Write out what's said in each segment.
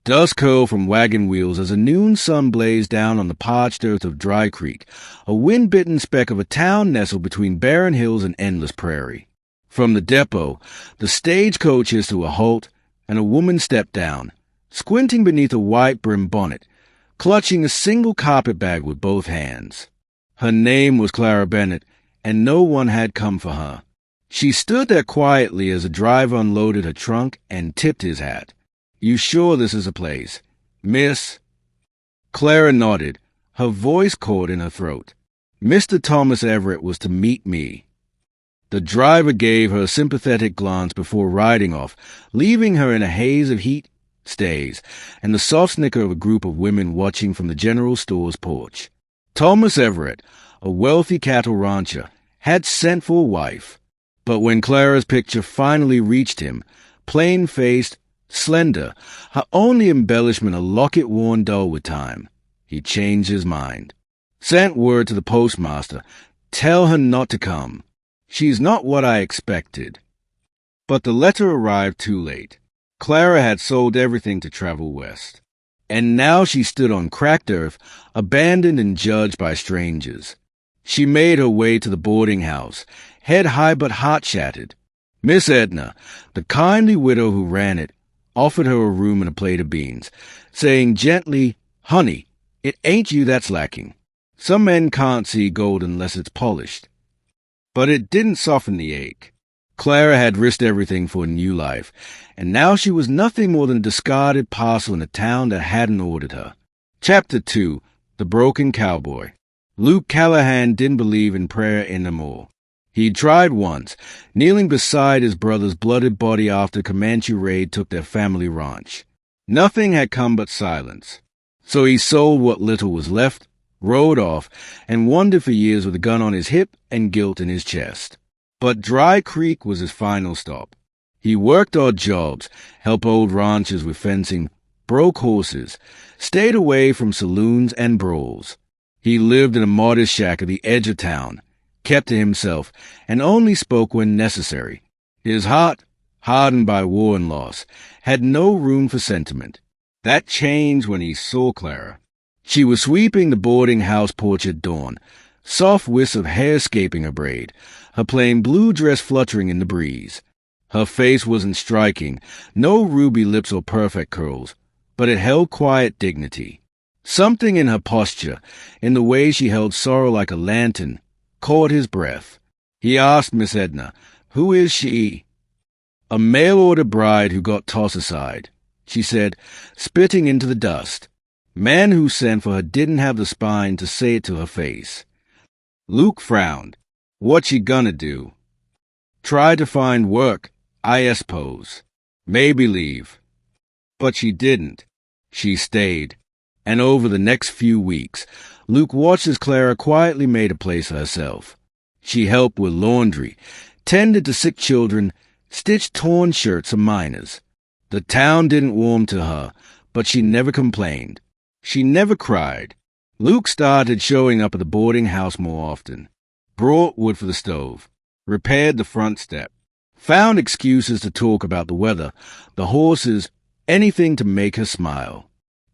Dust curled from wagon wheels as a noon sun blazed down on the parched earth of Dry Creek, a wind-bitten speck of a town nestled between barren hills and endless prairie. From the depot, the stagecoach hissed to a halt, and a woman stepped down, squinting beneath a white-brimmed bonnet, clutching a single carpetbag with both hands. Her name was Clara Bennett, and no one had come for her. She stood there quietly as the driver unloaded her trunk and tipped his hat. "You sure this is a place, Miss?" Clara nodded, her voice caught in her throat. Mr. Thomas Everett was to meet me. The driver gave her a sympathetic glance before riding off, leaving her in a haze of heat, stays, and the soft snicker of a group of women watching from the general store's porch. Thomas Everett, a wealthy cattle rancher, had sent for a wife. But when Clara's picture finally reached him, plain-faced, slender, her only embellishment a locket worn dull with time, he changed his mind. Sent word to the postmaster, "Tell her not to come. She's not what I expected." But the letter arrived too late. Clara had sold everything to travel west. And now she stood on cracked earth, abandoned and judged by strangers. She made her way to the boarding house, head high but heart shattered. Miss Edna, the kindly widow who ran it, offered her a room and a plate of beans, saying gently, "Honey, it ain't you that's lacking. Some men can't see gold unless it's polished." But it didn't soften the ache. Clara had risked everything for a new life, and now she was nothing more than a discarded parcel in a town that hadn't ordered her. Chapter 2. The Broken Cowboy. Luke Callahan didn't believe in prayer anymore. He tried once, kneeling beside his brother's blooded body after Comanche raid took their family ranch. Nothing had come but silence. So he sold what little was left, rode off, and wandered for years with a gun on his hip and guilt in his chest. But Dry Creek was his final stop. He worked odd jobs, helped old ranchers with fencing, broke horses, stayed away from saloons and brawls. He lived in a modest shack at the edge of town, kept to himself, and only spoke when necessary. His heart, hardened by war and loss, had no room for sentiment. That changed when he saw Clara. She was sweeping the boarding house porch at dawn, soft wisps of hair escaping her braid, her plain blue dress fluttering in the breeze. Her face wasn't striking, no ruby lips or perfect curls, but it held quiet dignity. Something in her posture, in the way she held sorrow like a lantern, caught his breath. He asked Miss Edna, "Who is she?" "A mail-order bride who got tossed aside," she said, spitting into the dust. Man who sent for her didn't have the spine to say it to her face. Luke frowned. "What she gonna do?" "Try to find work, I suppose. Maybe leave." But she didn't. She stayed. And over the next few weeks, Luke watched as Clara quietly made a place for herself. She helped with laundry, tended to sick children, stitched torn shirts of miners. The town didn't warm to her, but she never complained. She never cried. Luke started showing up at the boarding house more often, brought wood for the stove, repaired the front step, found excuses to talk about the weather, the horses, anything to make her smile.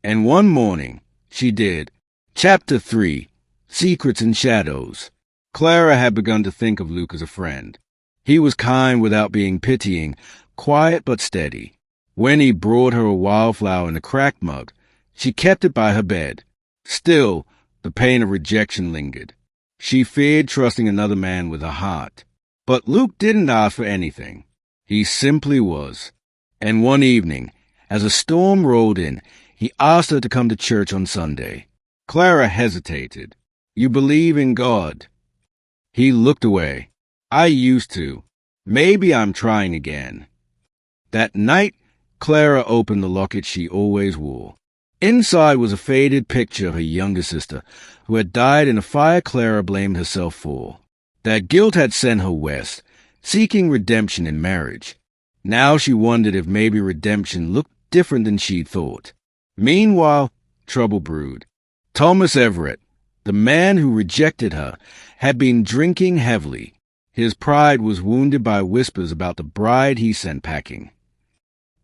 And one morning, she did. Chapter 3. Secrets and Shadows. Clara had begun to think of Luke as a friend. He was kind without being pitying, quiet but steady. When he brought her a wildflower in a cracked mug, she kept it by her bed. Still, the pain of rejection lingered. She feared trusting another man with her heart. But Luke didn't ask for anything. He simply was. And one evening, as a storm rolled in, he asked her to come to church on Sunday. Clara hesitated. "You believe in God?" He looked away. "I used to. Maybe I'm trying again." That night, Clara opened the locket she always wore. Inside was a faded picture of her younger sister, who had died in a fire Clara blamed herself for. That guilt had sent her west, seeking redemption in marriage. Now she wondered if maybe redemption looked different than she'd thought. Meanwhile, trouble brewed. Thomas Everett, the man who rejected her, had been drinking heavily. His pride was wounded by whispers about the bride he sent packing.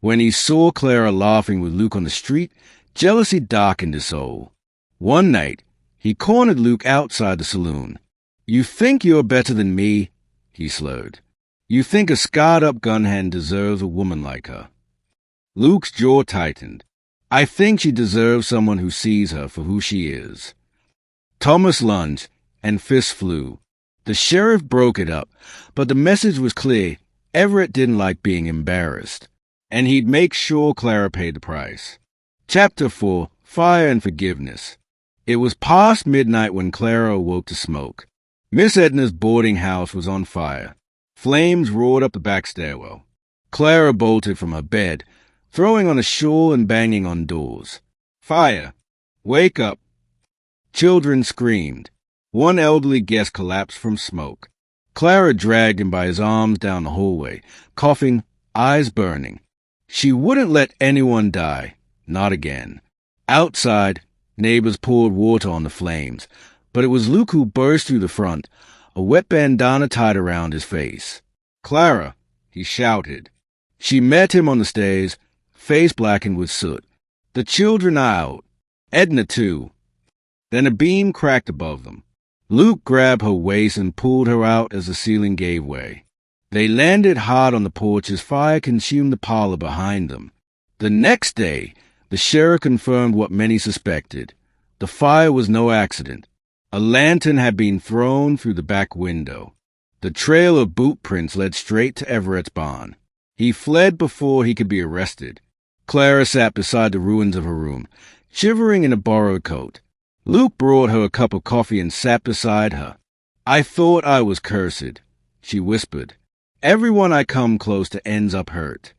When he saw Clara laughing with Luke on the street, jealousy darkened his soul. One night, he cornered Luke outside the saloon. "You think you're better than me?" he slurred. "You think a scarred-up gun hand deserves a woman like her?" Luke's jaw tightened. "I think she deserves someone who sees her for who she is." Thomas lunged, and fists flew. The sheriff broke it up, but the message was clear. Everett didn't like being embarrassed, and he'd make sure Clara paid the price. Chapter 4, Fire and Forgiveness. It was past midnight when Clara awoke to smoke. Miss Edna's boarding house was on fire. Flames roared up the back stairwell. Clara bolted from her bed, throwing on a shawl and banging on doors. "Fire! Wake up!" Children screamed. One elderly guest collapsed from smoke. Clara dragged him by his arms down the hallway, coughing, eyes burning. She wouldn't let anyone die. Not again. Outside, neighbors poured water on the flames, but it was Luke who burst through the front, a wet bandana tied around his face. "Clara!" he shouted. She met him on the stairs, face blackened with soot. The children are out. Edna, too. Then a beam cracked above them. Luke grabbed her waist and pulled her out as the ceiling gave way. They landed hard on the porch as fire consumed the parlor behind them. The next day, the sheriff confirmed what many suspected. The fire was no accident. A lantern had been thrown through the back window. The trail of boot prints led straight to Everett's barn. He fled before he could be arrested. Clara sat beside the ruins of her room, shivering in a borrowed coat. Luke brought her a cup of coffee and sat beside her. "I thought I was cursed," she whispered. "Everyone I come close to ends up hurt."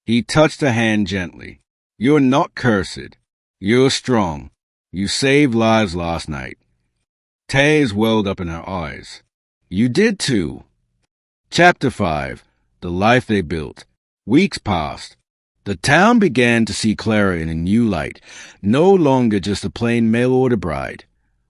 He touched her hand gently. "You're not cursed. You're strong. You saved lives last night." Tears welled up in her eyes. "You did too." Chapter 5. The Life They Built. Weeks passed. The town began to see Clara in a new light, no longer just a plain mail-order bride,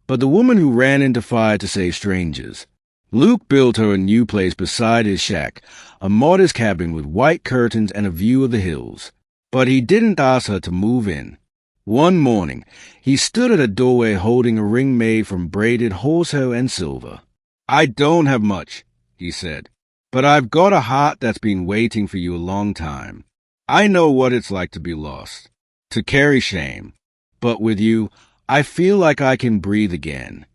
but the woman who ran into fire to save strangers. Luke built her a new place beside his shack, a modest cabin with white curtains and a view of the hills. But he didn't ask her to move in. One morning, he stood at a doorway holding a ring made from braided horsehair and silver. "I don't have much," he said, "but I've got a heart that's been waiting for you a long time. I know what it's like to be lost, to carry shame. But with you, I feel like I can breathe again."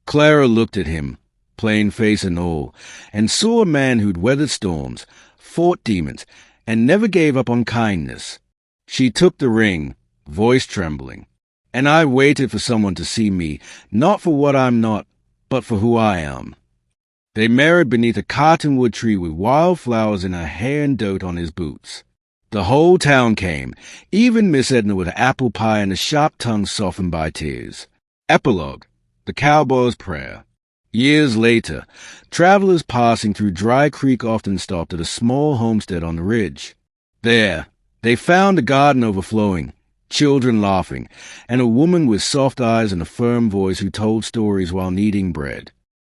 Clara looked at him, plain face and all, and saw a man who'd weathered storms, fought demons, and never gave up on kindness. She took the ring, voice trembling. "And I waited for someone to see me, not for what I'm not, but for who I am." They married beneath a cottonwood tree with wildflowers in her hair and dirt on his boots. The whole town came, even Miss Edna with apple pie and a sharp tongue softened by tears. Epilogue: The Cowboy's Prayer. Years later, travelers passing through Dry Creek often stopped at a small homestead on the ridge. There, they found a garden overflowing, children laughing, and a woman with soft eyes and a firm voice who told stories while kneading bread.